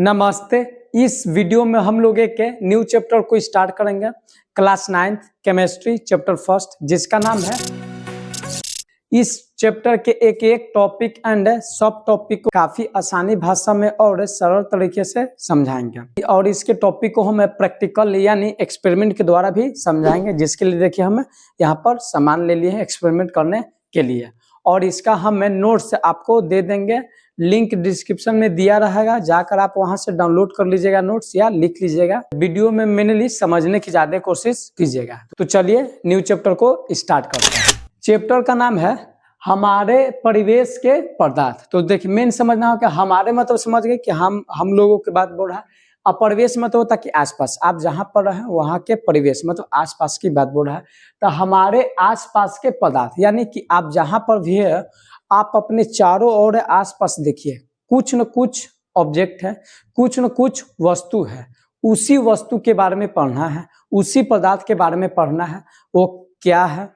नमस्ते। इस वीडियो में हम लोग एक न्यू चैप्टर को स्टार्ट करेंगे, class 9th chemistry chapter first, जिसका नाम है। इस चैप्टर के एक एक टॉपिक एंड सब टॉपिक को काफी आसानी भाषा में और सरल तरीके से समझाएंगे और इसके टॉपिक को हम प्रैक्टिकल यानी एक्सपेरिमेंट के द्वारा भी समझाएंगे, जिसके लिए देखिए हम यहाँ पर सामान ले लिए हैं एक्सपेरिमेंट करने के लिए और इसका हम नोट्स आपको दे देंगे। लिंक डिस्क्रिप्शन में दिया रहेगा, जाकर आप वहां से डाउनलोड कर लीजिएगा नोट्स या लिख लीजिएगा। वीडियो में मैंने समझने की ज्यादा कोशिश कीजिएगा। तो चलिए न्यू चैप्टर को स्टार्ट करते हैं। चैप्टर का नाम है हमारे परिवेश के पदार्थ। तो देखिए मेन समझना हो कि हमारे मतलब समझ गए कि हम लोगों की बात बोल रहा है। अब परिवेश मतलब होता कि आसपास, आप जहां पर रहे वहां के परिवेश मतलब आसपास की बात बोल रहा है। तो हमारे आसपास के पदार्थ यानी कि आप जहां पर भी है, आप अपने चारों ओर आसपास देखिए, कुछ न कुछ ऑब्जेक्ट है, कुछ न कुछ वस्तु है। उसी वस्तु के बारे में पढ़ना है, उसी पदार्थ के बारे में पढ़ना है। वो क्या है,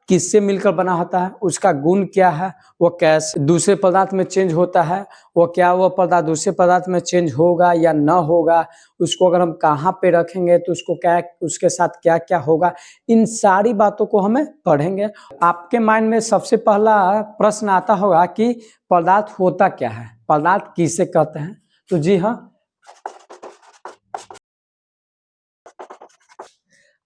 किससे मिलकर बना होता है, उसका गुण क्या है, वो कैसे दूसरे पदार्थ में चेंज होता है, वो क्या वो पदार्थ दूसरे पदार्थ में चेंज होगा या न होगा, उसको अगर हम कहाँ पे रखेंगे तो उसको क्या, उसके साथ क्या क्या होगा, इन सारी बातों को हमें पढ़ेंगे। आपके माइंड में सबसे पहला प्रश्न आता होगा कि पदार्थ होता क्या है, पदार्थ किसे कहते हैं। तो जी हाँ,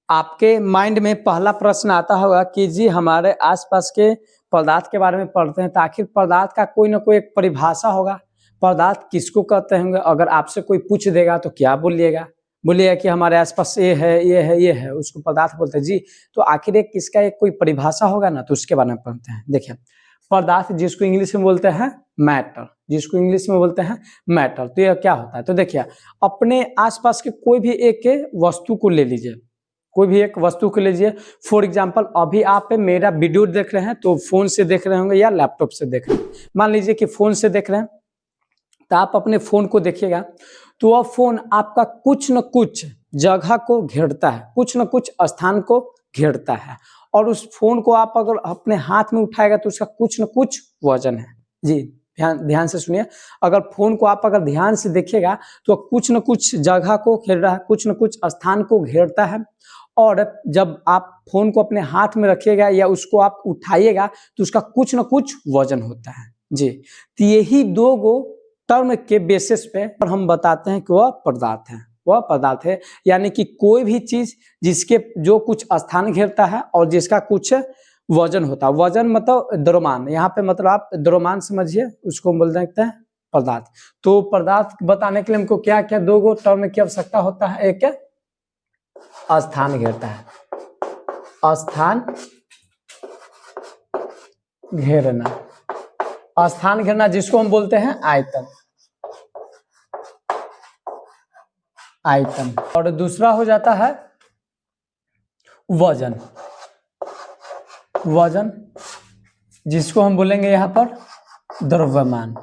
आपके माइंड में पहला प्रश्न आता होगा कि जी हमारे आसपास के पदार्थ के बारे में पढ़ते हैं तो आखिर पदार्थ का कोई ना कोई एक परिभाषा होगा। पदार्थ किसको कहते होंगे, अगर आपसे कोई पूछ देगा तो क्या बोलिएगा, बोलिएगा कि हमारे आसपास ये है ये है ये है, उसको पदार्थ बोलते हैं जी। तो आखिर एक किसका एक कोई परिभाषा होगा ना, तो उसके बारे में पढ़ते हैं। देखिए पदार्थ जिसको इंग्लिश में बोलते हैं मैटर, जिसको इंग्लिश में बोलते हैं मैटर, तो यह क्या होता है। तो देखिए अपने आसपास के कोई भी एक वस्तु को ले लीजिए, कोई भी एक वस्तु को लीजिए। फॉर एग्जाम्पल अभी आप मेरा वीडियो देख रहे हैं तो फोन से देख रहे होंगे या लैपटॉप से देख रहे हैं। मान लीजिए कि फोन से देख रहे हैं तो आप अपने फोन को देखिएगा तो वह फोन आपका कुछ न कुछ जगह को घेरता है, कुछ न कुछ स्थान को घेरता है और उस फोन को आप अगर अपने हाथ में उठाएगा तो उसका कुछ न कुछ वजन है। जी ध्यान से सुनिए, अगर फोन को आप अगर ध्यान से देखिएगा तो कुछ न कुछ जगह को घेर रहा है, कुछ न कुछ स्थान को घेरता है। और जब आप फोन को अपने हाथ में रखिएगा या उसको आप उठाइएगा तो उसका कुछ न कुछ वजन होता है। जी तो यही दो गो टर्म के बेसिस पे हम बताते हैं कि वह पदार्थ है, वह पदार्थ है। यानी कि कोई भी चीज जिसके जो कुछ स्थान घेरता है और जिसका कुछ वजन होता है। वजन मतलब द्रव्यमान, यहाँ पे मतलब आप द्रव्यमान समझिए, उसको हम बोल देते हैं पदार्थ। तो पदार्थ बताने के लिए हमको क्या क्या दो गो टर्म की आवश्यकता होता है। एक स्थान घेरता है, स्थान घेरना, स्थान घेरना जिसको हम बोलते हैं आयतन, आयतन। और दूसरा हो जाता है वजन, वजन जिसको हम बोलेंगे यहां पर द्रव्यमान,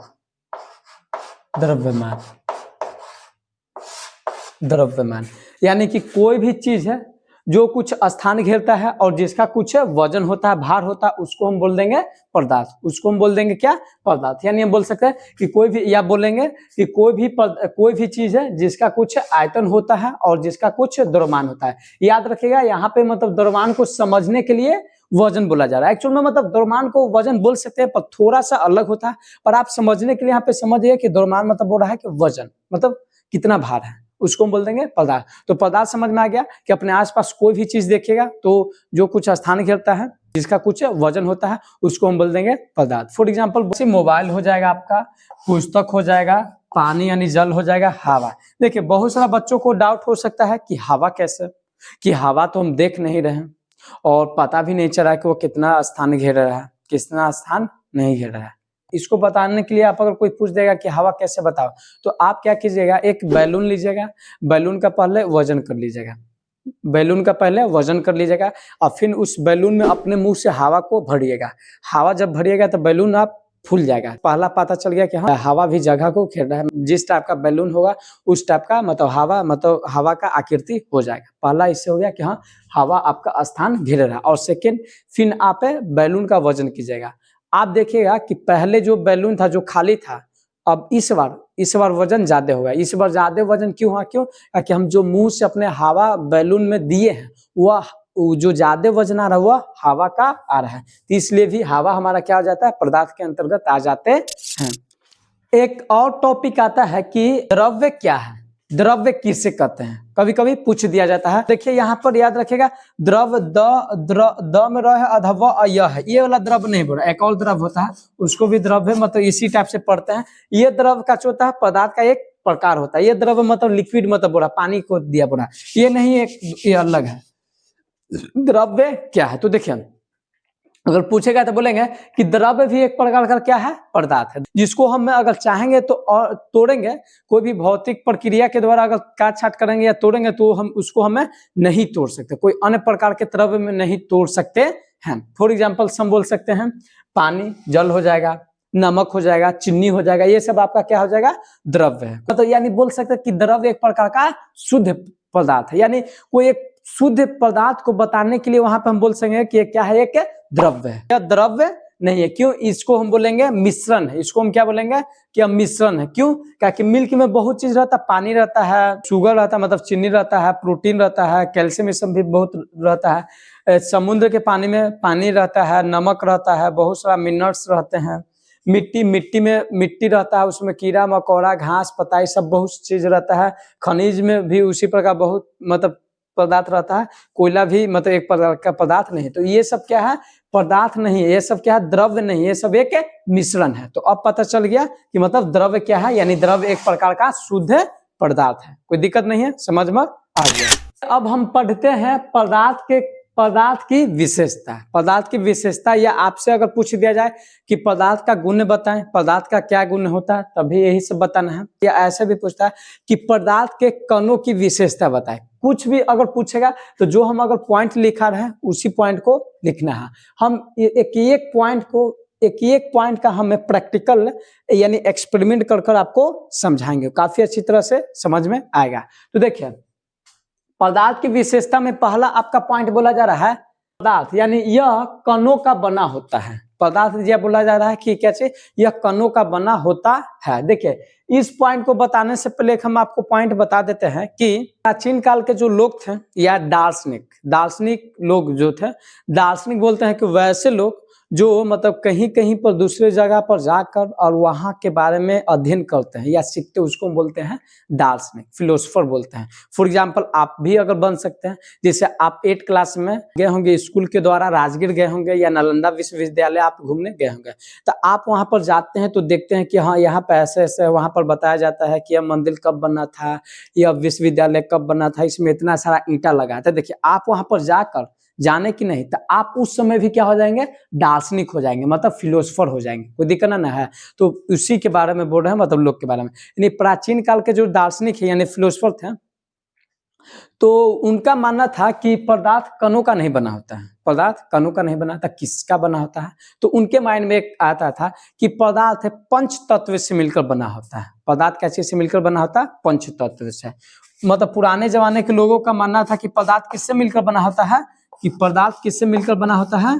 द्रव्यमान, द्रव्यमान। यानी कि कोई भी चीज है जो कुछ स्थान घेरता है और जिसका कुछ वजन होता है, भार होता है, उसको हम बोल देंगे पदार्थ, उसको हम बोल देंगे क्या, पदार्थ। यानी हम बोल सकते हैं कि कोई भी, या बोलेंगे कि कोई भी चीज है जिसका कुछ आयतन होता है और जिसका कुछ द्रव्यमान होता है। याद रखिएगा यहाँ पे मतलब द्रव्यमान को समझने के लिए वजन बोला जा रहा है। एक्चुअल में मतलब द्रव्यमान को वजन बोल सकते हैं पर थोड़ा सा अलग होता है, पर आप समझने के लिए यहाँ पे समझिए कि द्रव्यमान मतलब बोल रहा है कि वजन मतलब कितना भार है, उसको हम बोल देंगे पदार्थ। तो पदार्थ समझ में आ गया कि अपने आसपास कोई भी चीज देखिएगा तो जो कुछ स्थान घेरता है, जिसका कुछ वजन होता है, उसको हम बोल देंगे पदार्थ। फॉर एग्जांपल मोबाइल हो जाएगा आपका, पुस्तक हो जाएगा, पानी यानी जल हो जाएगा, हवा। देखिए बहुत सारा बच्चों को डाउट हो सकता है कि हवा कैसे, कि हवा तो हम देख नहीं रहे हैं और पता भी नहीं चला कि वो कितना स्थान घेर रहा है, कितना स्थान नहीं घेर रहा है। इसको बताने के लिए आप अगर कोई पूछ देगा कि हवा कैसे बताओ, तो आप क्या कीजिएगा, एक बैलून लीजिएगा, बैलून का पहले वजन कर लीजिएगा, बैलून का पहले वजन कर लीजिएगा और फिर उस बैलून में अपने मुंह से हवा को भरिएगा। हवा जब भरिएगा तो बैलून आप फूल जाएगा। पहला पता चल गया कि हाँ हवा भी जगह को घेर रहा है। जिस टाइप का बैलून होगा उस टाइप का मतलब हवा का आकृति हो जाएगा। पहला इससे हो गया कि हाँ हवा आपका स्थान घेर रहा है। और सेकेंड, फिर आप बैलून का वजन कीजिएगा। आप देखिएगा कि पहले जो बैलून था जो खाली था, अब इस बार इस बार वजन ज्यादा हो गया। इस बार ज्यादा वजन क्यों हुआ? क्यों? कि हम जो मुंह से अपने हवा बैलून में दिए हैं वह जो ज्यादा वजन आ रहा है वह हवा का आ रहा है, तो इसलिए भी हवा हमारा क्या हो जाता है? पदार्थ के अंतर्गत आ जाते हैं। एक और टॉपिक आता है कि द्रव्य क्या है, द्रव्य किसे कहते हैं, कभी कभी पूछ दिया जाता है। देखिए यहाँ पर याद रखेगा, द्रव द में रह है अधव य है, ये वाला द्रव नहीं बोल रहा, एक और द्रव होता है उसको भी द्रव्य मतलब इसी टाइप से पढ़ते हैं। ये द्रव का जो होता है पदार्थ का एक प्रकार होता है। ये द्रव मतलब लिक्विड मतलब बोला, पानी को दिया बोला, ये नहीं, एक ये अलग है। द्रव्य क्या है? तो देखिए अगर पूछेगा तो बोलेंगे कि द्रव्य भी एक प्रकार का क्या है? पदार्थ है, जिसको हम अगर चाहेंगे तो और तोड़ेंगे, कोई भी भौतिक प्रक्रिया के द्वारा अगर काट छाट करेंगे या तोड़ेंगे तो हम उसको हमें नहीं तोड़ सकते, कोई अन्य प्रकार के द्रव्य में नहीं तोड़ सकते हैं। फॉर एग्जाम्पल हम बोल सकते हैं पानी जल हो जाएगा, नमक हो जाएगा, चीनी हो जाएगा, ये सब आपका क्या हो जाएगा? द्रव्य है। मतलब यानी बोल सकते हैं कि द्रव्य एक प्रकार का शुद्ध पदार्थ है, यानी कोई एक शुद्ध पदार्थ को बताने के लिए वहां पर हम बोल सकेंगे कि क्या है? एक द्रव्य है। यह द्रव्य नहीं है, क्यों? इसको हम बोलेंगे मिश्रण है, इसको हम क्या बोलेंगे? कि मिश्रण है। क्यों? क्या कि मिल्क में बहुत चीज रहता है, पानी रहता है, शुगर रहता है मतलब चीनी रहता है, प्रोटीन रहता है, कैल्शियम ये सब भी बहुत रहता है, समुद्र के पानी में पानी रहता है, नमक रहता है, बहुत सारा मिनरल्स रहते हैं, मिट्टी में मिट्टी रहता है, उसमें कीड़ा मकोड़ा घास पताई सब बहुत चीज रहता है, खनिज में भी उसी प्रकार बहुत मतलब पदार्थ रहता है, कोयला भी मतलब एक प्रकार का पदार्थ नहीं। तो ये सब क्या है? पदार्थ नहीं है, ये सब क्या है? द्रव्य नहीं, ये सब एक मिश्रण है। तो अब पता चल गया कि मतलब द्रव्य क्या है, यानी द्रव्य एक प्रकार का शुद्ध पदार्थ है। कोई दिक्कत नहीं है, समझ में आ गया। अब हम पढ़ते हैं पदार्थ की विशेषता। पदार्थ की विशेषता, या आपसे अगर पूछ दिया जाए कि पदार्थ का गुण बताएं, पदार्थ का क्या गुण होता है, तभी यही सब बताना है। या ऐसे भी पूछता है कि पदार्थ के कणों की विशेषता बताएं, कुछ भी अगर पूछेगा तो जो हम अगर पॉइंट लिखा रहे उसी पॉइंट को लिखना है। हम एक पॉइंट का हमें प्रैक्टिकल यानी एक्सपेरिमेंट कर आपको समझाएंगे, काफी अच्छी तरह से समझ में आएगा। तो देखिए पदार्थ की विशेषता में पहला आपका पॉइंट बोला जा रहा है पदार्थ यानी यह कणों का बना होता है। पदार्थ यह बोला जा रहा है कि कैसे? यह कणों का बना होता है। देखिए इस पॉइंट को बताने से पहले हम आपको पॉइंट बता देते हैं कि प्राचीन काल के जो लोग थे या दार्शनिक लोग जो थे, दार्शनिक बोलते हैं कि वैसे लोग जो मतलब कहीं कहीं पर दूसरे जगह पर जाकर और वहां के बारे में अध्ययन करते हैं या सीखते हैं, उसको बोलते हैं दार्शनिक, फिलोसोफर बोलते हैं। फॉर एग्जाम्पल आप भी अगर बन सकते हैं, जैसे आप 8 क्लास में गए होंगे, स्कूल के द्वारा राजगीर गए होंगे या नालंदा विश्वविद्यालय आप घूमने गए होंगे, तो आप वहां पर जाते हैं तो देखते हैं कि हाँ यहाँ पे ऐसे ऐसे वहां पर बताया जाता है कि यह मंदिर कब बना था, यह विश्वविद्यालय कब बना था, इसमें इतना सारा ईंटा लगा था। देखिए आप वहां पर जाकर जाने की नहीं, तो आप उस समय भी क्या हो जाएंगे? दार्शनिक हो जाएंगे, मतलब फिलोसोफर हो जाएंगे। कोई दिक्कत ना है। तो उसी के बारे में बोल रहे हैं, मतलब लोग के बारे में। यानी प्राचीन काल के जो दार्शनिक है यानी फिलोसोफर थे, तो उनका मानना था कि पदार्थ कणों का नहीं बना होता है। पदार्थ कणों का नहीं बना था, किसका बना होता है? तो उनके माइंड में एक आता था कि पदार्थ है पंच तत्व से मिलकर बना होता है। पदार्थ कैसे से मिलकर बना होता है? पंच तत्व से। मतलब पुराने जमाने के लोगों का मानना था कि पदार्थ किससे मिलकर बना होता है? कि पदार्थ किससे मिलकर बना होता है?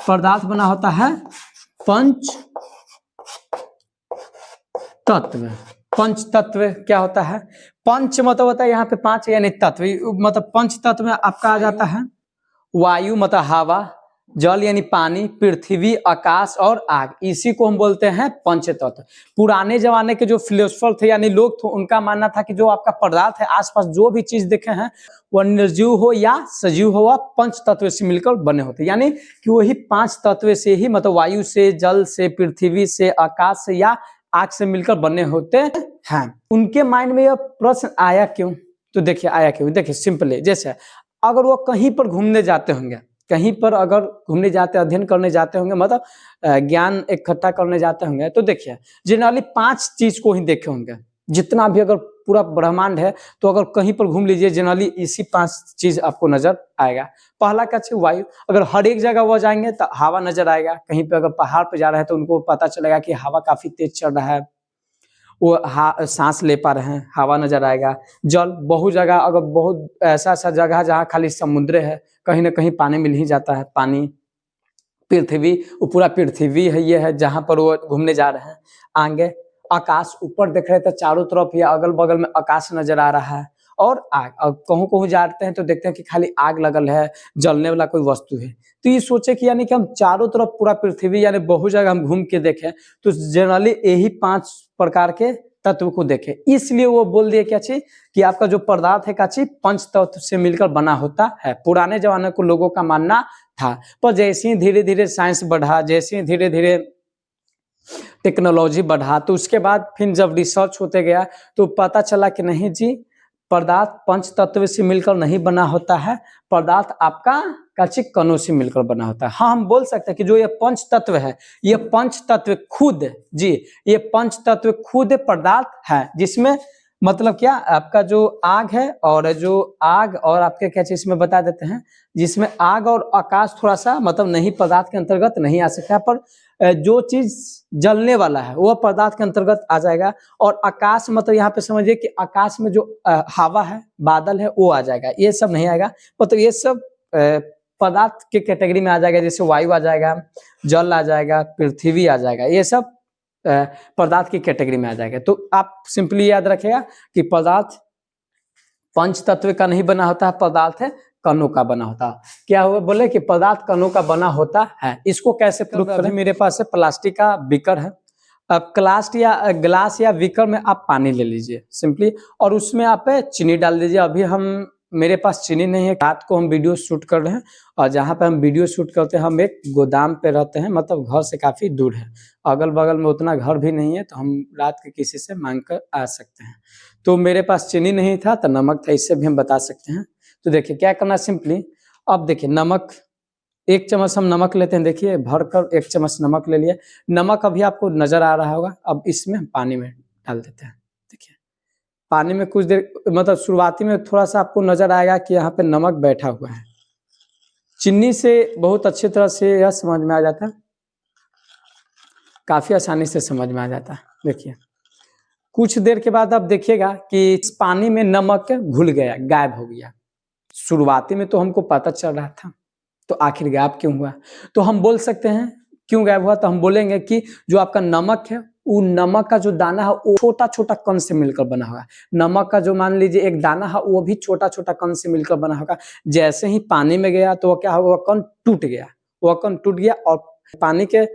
पदार्थ बना होता है पंच तत्व। पंच तत्व क्या होता है? पंच मतलब होता है यहाँ पे 5 यानी तत्व, मतलब पंच तत्व में आपका आ जाता है वायु मतलब हवा, जल यानी पानी, पृथ्वी, आकाश और आग, इसी को हम बोलते हैं पंच तत्व। पुराने जमाने के जो फिलोसोफर थे यानी लोग थे, उनका मानना था कि जो आपका पदार्थ है, आसपास जो भी चीज देखे हैं वह निर्जीव हो या सजीव हो, वह पंच तत्व से मिलकर बने होते, यानी कि वही 5 तत्व से ही, मतलब वायु से, जल से, पृथ्वी से, आकाश से या आग से मिलकर बने होते हैं। उनके माइंड में यह प्रश्न आया क्यों? तो देखिए आया क्यों, देखिए सिंपली, जैसे अगर वो कहीं पर घूमने जाते होंगे, कहीं पर अगर घूमने जाते, अध्ययन करने जाते होंगे, मतलब ज्ञान इकट्ठा करने जाते होंगे, तो देखिए जनरली 5 चीज को ही देखे होंगे। जितना भी अगर पूरा ब्रह्मांड है तो अगर कहीं पर घूम लीजिए, जनरली इसी 5 चीज आपको नजर आएगा। पहला क्या है? वायु। अगर हर एक जगह वो जाएंगे तो हवा नजर आएगा। कहीं पे अगर पहाड़ पे जा रहे हैं तो उनको पता चलेगा कि हवा काफी तेज चल रहा है, वो सांस ले पा रहे हैं, हवा नजर आएगा। जल, बहुत जगह अगर बहुत ऐसा जगह जहाँ खाली समुद्र है, कहीं ना कहीं पानी मिल ही जाता है, पानी। पृथ्वी, वो पूरा पृथ्वी है, ये है जहाँ पर वो घूमने जा रहे हैं। आगे आकाश ऊपर देख रहे थे, चारों तरफ या अगल बगल में आकाश नजर आ रहा है और आग। अब कहूँ कहूँ जाते हैं तो देखते हैं कि खाली आग लगल है, जलने वाला कोई वस्तु है। तो ये सोचे कि यानी कि हम चारों तरफ पूरा पृथ्वी यानी बहुत जगह हम घूम के देखें तो जनरली यही 5 प्रकार के तत्व को देखें। इसलिए वो बोल दिए क्या चीज कि आपका जो पदार्थ है क्या चीज पंच तत्व से मिलकर बना होता है। पुराने जमाने को लोगों का मानना था, पर जैसे ही धीरे धीरे साइंस बढ़ा, जैसे ही धीरे धीरे टेक्नोलॉजी बढ़ा, तो उसके बाद फिर जब रिसर्च होते गया तो पता चला कि नहीं जी, पदार्थ पंच तत्व से मिलकर नहीं बना होता है, पदार्थ आपका कच्चे कणों से मिलकर बना होता है। हाँ, हम बोल सकते हैं कि जो ये पंच तत्व है, ये पंच तत्व खुद जी, ये पंच तत्व खुद पदार्थ है, जिसमें मतलब क्या आपका जो आग है और जो आग और आपके क्या चीज में बता देते हैं, जिसमें आग और आकाश थोड़ा सा मतलब नहीं पदार्थ के अंतर्गत नहीं आ सकता, पर जो चीज जलने वाला है वह पदार्थ के अंतर्गत आ जाएगा। और आकाश मतलब यहाँ पे समझिए कि आकाश में जो हवा है, बादल है, वो आ जाएगा, ये सब नहीं आएगा। मतलब ये सब पदार्थ के कैटेगरी में आ जाएगा, जैसे वायु आ जाएगा, जल आ जाएगा, पृथ्वी आ जाएगा, ये सब पदार्थ की कैटेगरी में आ जाएगा। तो आप सिंपली याद रखिएगा कि पदार्थ पंच तत्व का नहीं बना होता है, पदार्थ है कणों का बना होता है। क्या हुआ बोले कि पदार्थ कणों का बना होता है। इसको कैसे प्रूव करें? अभी मेरे पास है प्लास्टिक का बीकर है। अब ग्लास या बीकर में आप पानी ले लीजिए सिंपली, और उसमें आप चीनी डाल दीजिए। अभी हम मेरे पास चीनी नहीं है, रात को हम वीडियो शूट कर रहे हैं और जहाँ पे हम वीडियो शूट करते हैं हम एक गोदाम पे रहते हैं, मतलब घर से काफी दूर है, अगल बगल में उतना घर भी नहीं है, तो हम रात के किसी से मांग कर आ सकते हैं। तो मेरे पास चीनी नहीं था तो नमक था, इससे भी हम बता सकते हैं। तो देखिए क्या करना सिंपली, अब देखिए नमक 1 चम्मच हम नमक लेते हैं, देखिए भरकर 1 चम्मच नमक ले लिए। नमक अभी आपको नजर आ रहा होगा। अब इसमें हम पानी में डाल देते हैं। देखिए पानी में कुछ देर मतलब शुरुआती में थोड़ा सा आपको नजर आएगा कि यहाँ पे नमक बैठा हुआ है। चीनी से बहुत अच्छी तरह से यह समझ में आ जाता है, काफी आसानी से समझ में आ जाता है। देखिए कुछ देर के बाद आप देखिएगा कि इस पानी में नमक घुल गया, गायब हो गया। शुरुआती में तो हमको पता चल रहा था, तो आखिर गायब क्यों हुआ? तो हम बोल सकते हैं क्यों गायब हुआ, तो हम बोलेंगे कि जो आपका नमक है, वो नमक का जो दाना है वो छोटा छोटा कण से मिलकर बना होगा। नमक का जो मान लीजिए एक दाना है वो भी छोटा छोटा कण से मिलकर बना होगा। जैसे ही पानी में गया तो वो क्या होगा, वह कण टूट गया, वह कण टूट गया और पानी के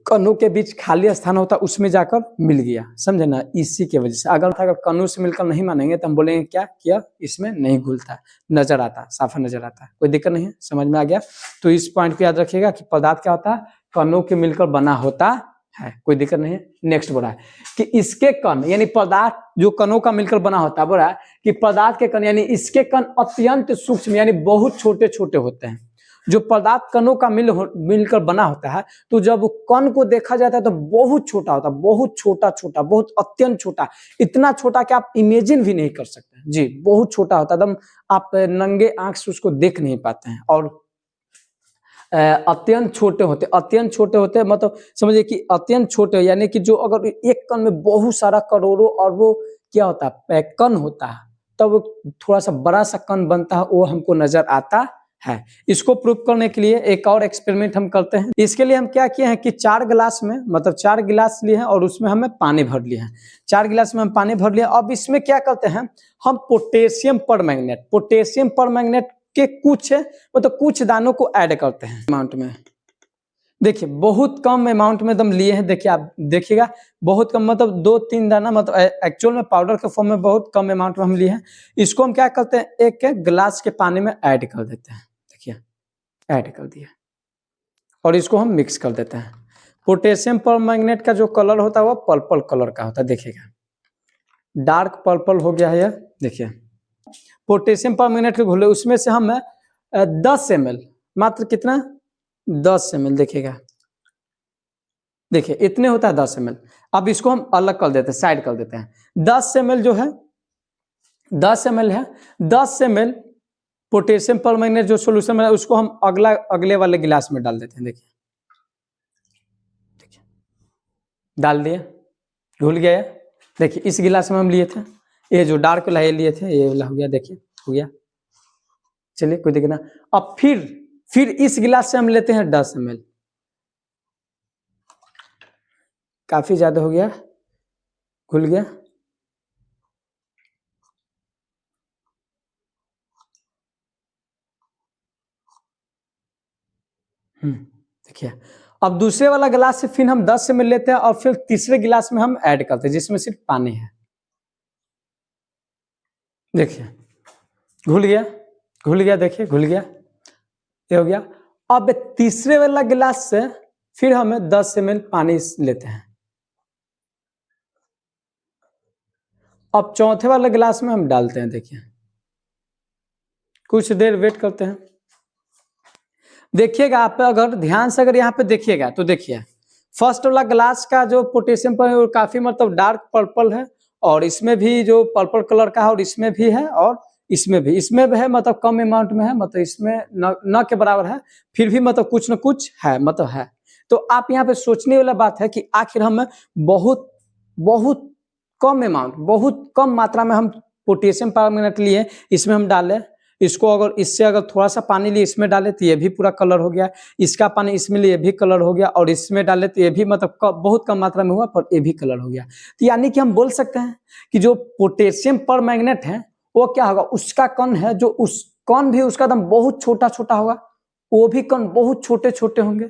कणों के बीच खाली स्थान होता उसमें जाकर मिल गया, समझे ना? इसी की वजह से अगर कणों से मिलकर नहीं मानेंगे तो हम बोलेंगे क्या किया, इसमें नहीं घुलता, नजर आता, साफा नजर आता है। कोई दिक्कत नहीं है, समझ में आ गया? तो इस पॉइंट को याद रखिएगा कि पदार्थ क्या होता है, कणों के मिलकर बना होता है। कोई दिक्कत नहीं है। नेक्स्ट बोला है कि इसके कण यानी पदार्थ जो कणों का मिलकर बना होता है, बोला है कि पदार्थ के कण यानी इसके कण अत्यंत सूक्ष्म यानी बहुत छोटे छोटे होते हैं। जो पदार्थ कणों का मिलकर बना होता है, तो जब कण को देखा जाता है तो बहुत छोटा होता है, बहुत छोटा छोटा, बहुत अत्यंत छोटा, इतना छोटा कि आप इमेजिन भी नहीं कर सकते जी। बहुत छोटा होता है, एकदम आप नंगे आंख से उसको देख नहीं पाते हैं। और अत्यंत छोटे होते, अत्यंत छोटे होते मतलब समझिए कि अत्यंत छोटे यानी कि जो अगर एक कण में बहुत सारा करोड़ों और वो क्या होता है कण होता है, तब थोड़ा सा बड़ा सा कण बनता है, वो हमको नजर आता है। इसको प्रूव करने के लिए एक और एक्सपेरिमेंट हम करते हैं। इसके लिए हम क्या किए हैं कि 4 गिलास में मतलब 4 गिलास लिए हैं और उसमें हमें पानी भर लिए हैं। 4 गिलास में हम पानी भर लिए। अब इसमें क्या करते हैं हम, पोटेशियम परमैंगनेट के कुछ मतलब कुछ दानों को ऐड करते हैं अमाउंट में। देखिए बहुत कम अमाउंट में दम लिए हैं, देखिए आप देखिएगा बहुत कम, मतलब 2-3 दाना, मतलब एक्चुअल में पाउडर के फॉर्म में बहुत कम अमाउंट में हम लिए हैं। इसको हम क्या करते हैं, एक गिलास के पानी में ऐड कर देते हैं। देखिए ऐड कर दिया और इसको हम मिक्स कर देते हैं। पोटेशियम परमैंगनेट का जो कलर होता है वो पर्पल कलर का होता है, देखिएगा डार्क पर्पल हो गया है यह। देखिए पोटेशियम परमैंगनेट के घोले उसमें से हम 10 ml, मात्र कितना 10 ml, देखिएगा देखिए इतने होता है 10 ml। अब इसको हम अलग कर देते हैं, साइड कर देते हैं। 10 ml जो है 10 ml है, 10 ml पोटेशियम परमैंगनेट जो सोल्यूशन है उसको हम अगले वाले गिलास में डाल देते हैं। देखिए डाल दिए, घुल गया। देखिए इस गिलास में हम लिए थे, ये जो डार्क वाला ये लिए थे, ये वाला हो गया, देखिए हो गया। चलिए कोई दिक्कत ना। अब फिर इस गिलास से हम लेते हैं 10 ml, काफी ज्यादा हो गया। घुल गया। देखिए अब दूसरे वाला गिलास से फिर हम 10 ml लेते हैं और फिर तीसरे गिलास में हम ऐड करते हैं जिसमें सिर्फ पानी है। देखिए घुल गया, घुल गया, देखिए घुल गया, ये हो गया। अब तीसरे वाला गिलास से फिर हमें 10 ml पानी लेते हैं। अब चौथे वाले गिलास में हम डालते हैं। देखिए कुछ देर वेट करते हैं। देखिएगा आप अगर ध्यान से अगर यहाँ पे देखिएगा तो देखिए फर्स्ट वाला ग्लास का जो पोटेशियम पर है वो काफी मतलब डार्क पर्पल है और इसमें भी जो पर्पल कलर का है और इसमें भी है और इसमें भी है मतलब कम अमाउंट में है मतलब इसमें न के बराबर है फिर भी मतलब कुछ न कुछ है मतलब है। तो आप यहाँ पे सोचने वाला बात है कि आखिर हम बहुत बहुत कम अमाउंट बहुत कम मात्रा में हम पोटेशियम परमैंगनेट लिए इसमें हम डालें। इसको अगर इससे अगर थोड़ा सा पानी लिए इसमें डाले तो ये भी पूरा कलर हो गया, इसका पानी इसमें लिए भी कलर हो गया और इसमें डाले तो ये भी मतलब बहुत कम मात्रा में हुआ पर ये भी कलर हो गया। तो यानी कि हम बोल सकते हैं कि जो पोटेशियम परमैंगनेट है वो क्या होगा, उसका कण है जो उस कण भी उसका एकदम बहुत छोटा छोटा होगा, वो भी कण बहुत छोटे छोटे होंगे।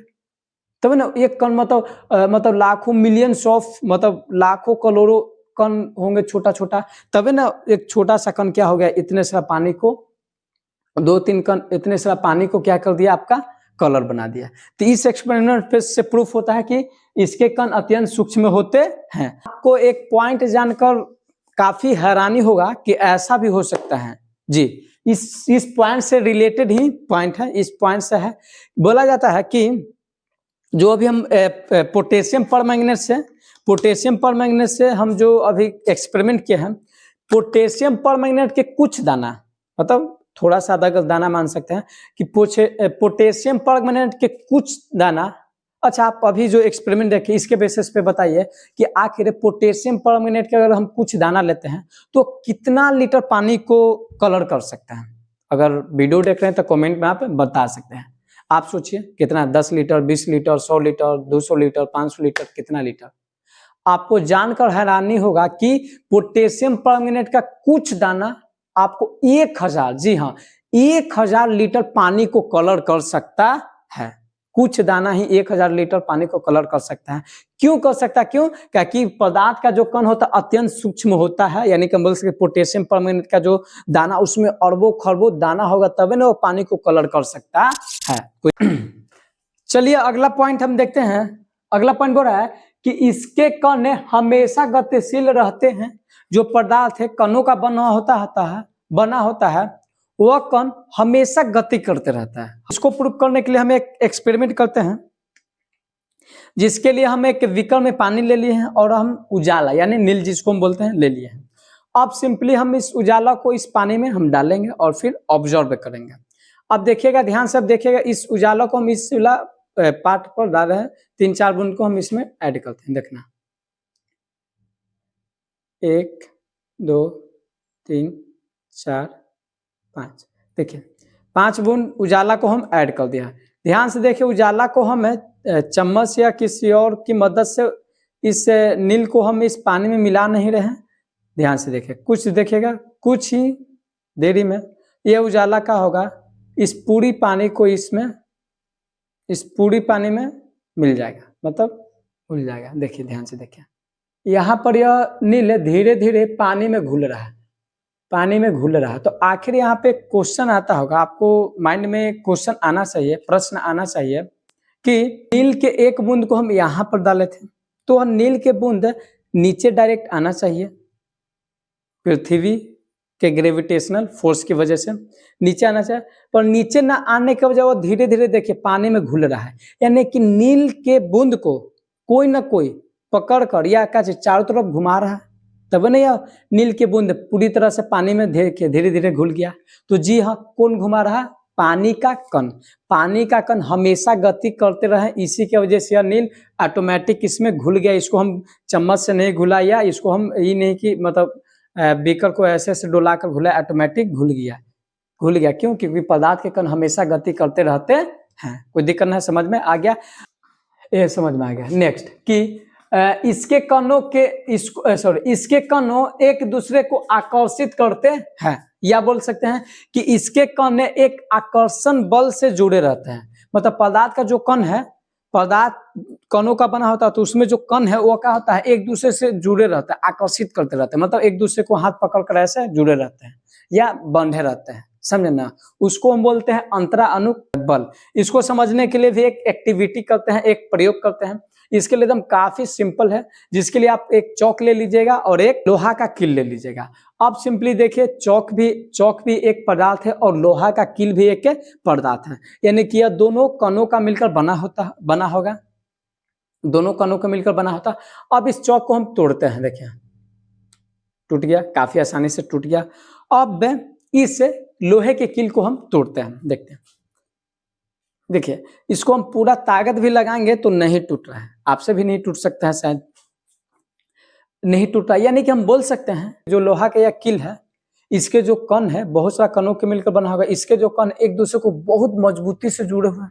तब ना एक कण मतलब लाखों मिलियंस ऑफ मतलब लाखों करोड़ों कण होंगे छोटा छोटा, तभी ना एक छोटा सा कण क्या हो गया इतने सारा पानी को दो तीन कण इतने सारा पानी को क्या कर दिया आपका कलर बना दिया। तो इस एक्सपेरिमेंट से प्रूफ होता है कि इसके कण अत्यंत सूक्ष्म होते हैं। आपको एक पॉइंट जानकर काफी हैरानी होगा कि ऐसा भी हो सकता है जी। इस पॉइंट से रिलेटेड ही पॉइंट है, इस पॉइंट से है। बोला जाता है कि जो अभी हम पोटेशियम परमैंगनेट से हम जो अभी एक्सपेरिमेंट किए हैं, पोटेशियम परमैंगनेट के कुछ दाना मतलब थोड़ा सा अगर दाना मान सकते हैं कि पोटेशियम परमैंगनेट के कुछ दाना। अच्छा आप अभी जो एक्सपेरिमेंट देखिए इसके बेसिस पे बताइए कि आखिर पोटेशियम परमैंगनेट के अगर हम कुछ दाना लेते हैं तो कितना लीटर पानी को कलर कर सकते हैं। अगर वीडियो देख रहे हैं तो कमेंट में आप बता सकते हैं। आप सोचिए कितना, 10 litre, 20 litre, 100 litre, 200 litre, 500 litre, कितना लीटर। आपको जानकर हैरानी होगा कि पोटेशियम परमैंगनेट का कुछ दाना आपको 1000, जी हाँ 1000 लीटर पानी को कलर कर सकता है। कुछ दाना ही 1000 लीटर पानी को कलर कर सकता है। क्यों कर सकता है? क्यों? क्योंकि पदार्थ का जो कण होता है अत्यंत सूक्ष्म होता है, यानी कि हम बोल सकते पोटेशियम परमैंगनेट का जो दाना उसमें अरबों खरबों दाना होगा तभी ना वो पानी को कलर कर सकता है। चलिए अगला पॉइंट हम देखते हैं। अगला पॉइंट बोल रहा है कि इसके कण हमेशा गतिशील रहते हैं। जो पदार्थ है कणों का बना होता है वह कण हमेशा गति करते रहता है। इसको प्रूव करने के लिए हम एक एक्सपेरिमेंट करते हैं, जिसके लिए हम एक बीकर में पानी ले लिए हैं और हम उजाला यानी नील जिसको हम बोलते हैं ले लिए हैं। अब सिंपली हम इस उजाला को इस पानी में हम डालेंगे और फिर ऑब्जर्व करेंगे। अब देखिएगा ध्यान से, अब देखिएगा इस उजाला को हम इस पार्ट पर डाल रहे हैं, 3-4 बूंद को हम इसमें ऐड करते हैं। देखना 1 2 3 4 5, देखिए 5 बूंद उजाला को हम ऐड कर दिया। ध्यान से देखिए उजाला को हम चम्मच या किसी और की मदद से इस नील को हम इस पानी में मिला नहीं रहे हैं। ध्यान से देखिए, कुछ देखिएगा कुछ ही देरी में यह उजाला का होगा इस पूरी पानी को इस पूरी पानी में मिल जाएगा, मतलब घुल जाएगा। देखिए ध्यान से देखिए यहाँ पर यह नील धीरे धीरे पानी में घुल रहा है, तो आखिर यहाँ पे क्वेश्चन आता होगा, आपको माइंड में क्वेश्चन आना चाहिए, प्रश्न आना चाहिए कि नील के एक बूंद को हम यहाँ पर डाले थे तो नील के बूंद नीचे डायरेक्ट आना चाहिए, पृथ्वी के ग्रेविटेशनल फोर्स की वजह से नीचे आना चाहिए, पर नीचे ना आने की वजह वो धीरे धीरे देखिए पानी में घुल रहा है। यानी कि नील के बूंद को कोई ना कोई पकड़ कर या चारों तरफ घुमा रहा है, तब नहीं नील के बूंद पूरी तरह से पानी में धीरे धीरे घुल गया। तो जी हाँ, कौन घुमा रहा है? पानी का कण हमेशा गति करते रहे, इसी की वजह से यह नील ऑटोमेटिक इसमें घुल गया। इसको हम चम्मच से नहीं घुलाया, इसको हम ये नहीं कि मतलब बीकर को ऐसे ऐसे डोला कर घुला, ऑटोमेटिक घुल गया। क्यों? क्योंकि पदार्थ के कण हमेशा गति करते रहते हैं। कोई दिक्कत नहीं, समझ में आ गया? ये समझ में आ गया। नेक्स्ट कि इसके कणों के इसके कणों एक दूसरे को आकर्षित करते हैं, या बोल सकते हैं कि इसके कण एक आकर्षण बल से जुड़े रहते हैं। मतलब पदार्थ का जो कण है, पदार्थ कणों का बना होता है, तो उसमें जो कण है वो क्या होता है, एक दूसरे से जुड़े रहते हैं, आकर्षित करते रहते हैं, मतलब एक दूसरे को हाथ पकड़ कर ऐसे जुड़े रहते हैं या बंधे रहते हैं, समझे ना। उसको हम बोलते हैं अंतरा अणु बल। इसको समझने के लिए भी एक एक्टिविटी करते हैं, एक प्रयोग करते हैं। इसके लिए एकदम काफी सिंपल है, जिसके लिए आप एक चौक ले लीजिएगा और एक लोहा का कील ले लीजिएगा। अब सिंपली देखिए, चौक भी एक पदार्थ है और लोहा का कील भी एक पदार्थ है, यानी कि यह दोनों कणों का मिलकर बना होगा, दोनों कणों का मिलकर बना होता। अब इस चौक को हम तोड़ते हैं, देखिए टूट गया, काफी आसानी से टूट गया। अब इस लोहे के कील को हम तोड़ते हैं, देखते हैं। देखिए, इसको हम पूरा ताकत भी लगाएंगे तो नहीं टूट रहा है, आपसे भी नहीं टूट सकता है, शायद नहीं टूटा। यानी कि हम बोल सकते हैं जो लोहा का यह कील है, इसके जो कण है बहुत सारा कणों के मिलकर बना होगा, इसके जो कण एक दूसरे को बहुत मजबूती से जुड़े हुए हैं,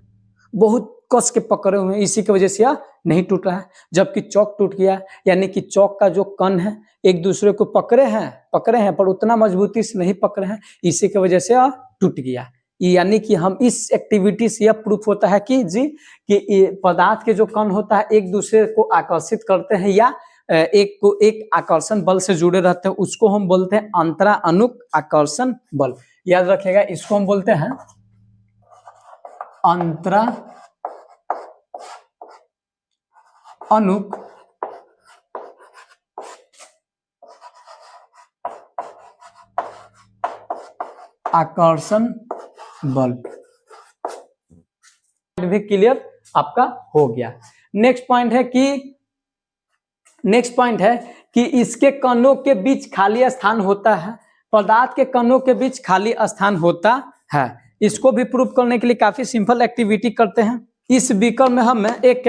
बहुत कस के पकड़े हुए हैं, इसी की वजह से यह नहीं टूट रहा है। जबकि चौक टूट गया, यानी कि चौक का जो कण है एक दूसरे को पकड़े हैं पर उतना मजबूती से नहीं पकड़े हैं, इसी की वजह से यह टूट गया। यानी कि हम इस एक्टिविटी से यह प्रूफ होता है कि पदार्थ के जो कण होता है एक दूसरे को आकर्षित करते हैं या एक आकर्षण बल से जुड़े रहते हैं, उसको हम बोलते हैं अंतरा अणुक आकर्षण बल। याद रखिएगा, इसको हम बोलते हैं अंतरा अणुक आकर्षण बल। भी क्लियर आपका हो गया। नेक्स्ट पॉइंट है कि इसके कणों के बीच खाली स्थान होता है, पदार्थ के कणों के बीच खाली स्थान होता है। इसको भी प्रूव करने के लिए काफी सिंपल एक्टिविटी करते हैं। इस बीकर में हम एक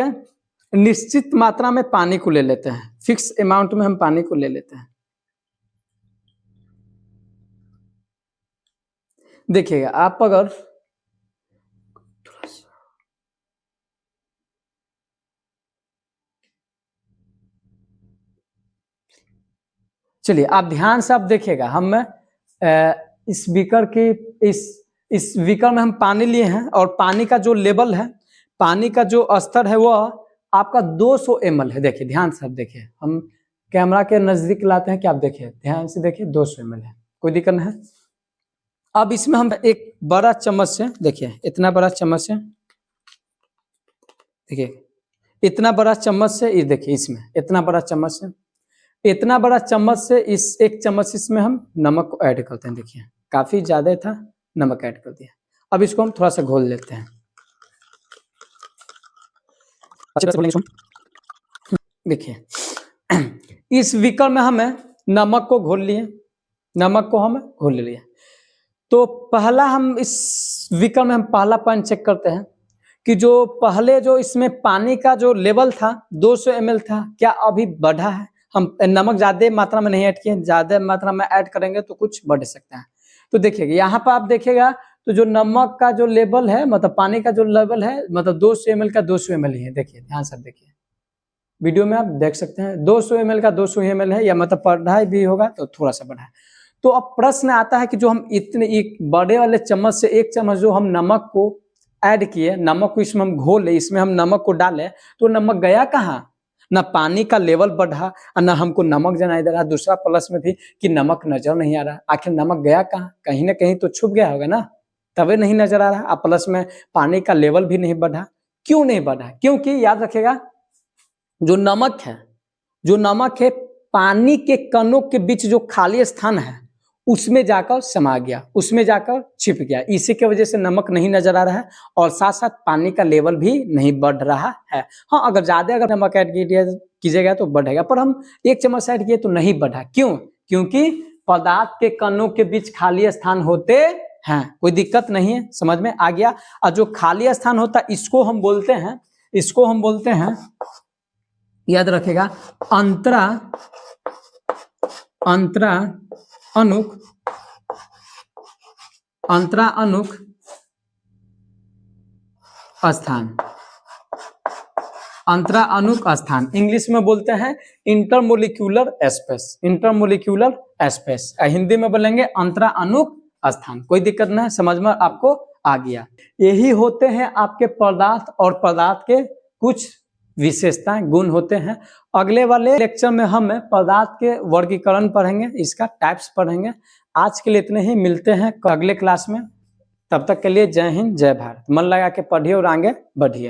निश्चित मात्रा में पानी को ले लेते हैं, फिक्स अमाउंट में हम पानी को ले लेते हैं। देखिएगा, आप अगर चलिए आप ध्यान से आप देखिएगा, हम इस बीकर की इस बीकर में हम पानी लिए हैं और पानी का जो लेवल है, पानी का जो स्तर है वह आपका 200 ml है। देखिए ध्यान से आप देखिए, हम कैमरा के नजदीक लाते हैं कि आप देखिए, ध्यान से देखिए 200 ml है, कोई दिक्कत नहीं है। अब इसमें हम एक बड़ा चम्मच से, देखिए इतना बड़ा चम्मच से, देखिए इतना बड़ा चम्मच से, ये देखिए इसमें इतना बड़ा चम्मच से, इतना बड़ा चम्मच से इस एक चम्मच इसमें हम नमक को ऐड करते हैं। देखिए काफी ज्यादा था, नमक ऐड कर दिया। अब इसको हम थोड़ा सा घोल लेते हैं, अच्छे से घोलेंगे इसको। देखिए इस बीकर में हमें नमक को घोल लिए, नमक को हम घोल लिए। तो पहला हम इस बीकर में हम पहला पॉइंट चेक करते हैं कि जो पहले जो इसमें पानी का जो लेवल था 200 ml था, क्या अभी बढ़ा है? हम नमक ज्यादा मात्रा में नहीं ऐड किए, ज्यादा मात्रा में ऐड करेंगे तो कुछ बढ़ सकता है। तो देखिएगा यहाँ पर आप देखिएगा तो जो नमक का जो लेवल है, मतलब पानी का जो लेवल है, मतलब 200 ml का 200 ml ही है। देखिए ध्यान से देखिए, वीडियो में आप देख सकते हैं 200 ml का 200 ml है, या मतलब बढ़ा भी होगा तो थोड़ा सा बढ़ा है। तो अब प्रश्न आता है कि जो हम इतने एक बड़े वाले चम्मच से एक चम्मच जो हम नमक को ऐड किए, नमक को इसमें हम घोले, इसमें हम नमक को डाले, तो नमक गया कहाँ? ना पानी का लेवल बढ़ा और ना हमको नमक जनाई दे रहा। दूसरा प्लस में भी कि नमक नजर नहीं आ रहा। आखिर नमक गया कहाँ? कहीं ना कहीं तो छुप गया होगा ना, तभी नहीं नजर आ रहा। और प्लस में पानी का लेवल भी नहीं बढ़ा। क्यों नहीं बढ़ा? क्योंकि याद रखेगा, जो नमक है पानी के कणों के बीच जो खाली स्थान है उसमें जाकर समा गया, उसमें जाकर छिप गया। इसी की वजह से नमक नहीं नजर आ रहा है और साथ साथ पानी का लेवल भी नहीं बढ़ रहा है। हाँ, अगर नमक ऐड कीजिएगा तो बढ़ेगा, पर हम एक चम्मच ऐड किए तो नहीं बढ़ा। क्यों? क्योंकि पदार्थ के कणों के बीच खाली स्थान होते हैं। कोई दिक्कत नहीं है, समझ में आ गया। और जो खाली स्थान होता है इसको हम बोलते हैं, याद रखेगा, अंतरा अणुक स्थान। अंतराअणुक स्थान, इंग्लिश में बोलते हैं intermolecular space, intermolecular space, Hindi में बोलेंगे अंतराअणुक स्थान। कोई दिक्कत नहीं, समझ में आपको आ गया। यही होते हैं आपके पदार्थ और पदार्थ के कुछ विशेषताएं, गुण होते हैं। अगले वाले लेक्चर में हम पदार्थ के वर्गीकरण पढ़ेंगे, इसका टाइप्स पढ़ेंगे। आज के लिए इतने ही, मिलते हैं अगले क्लास में। तब तक के लिए जय हिंद, जय भारत। मन लगा के पढ़िए और आगे बढ़िए।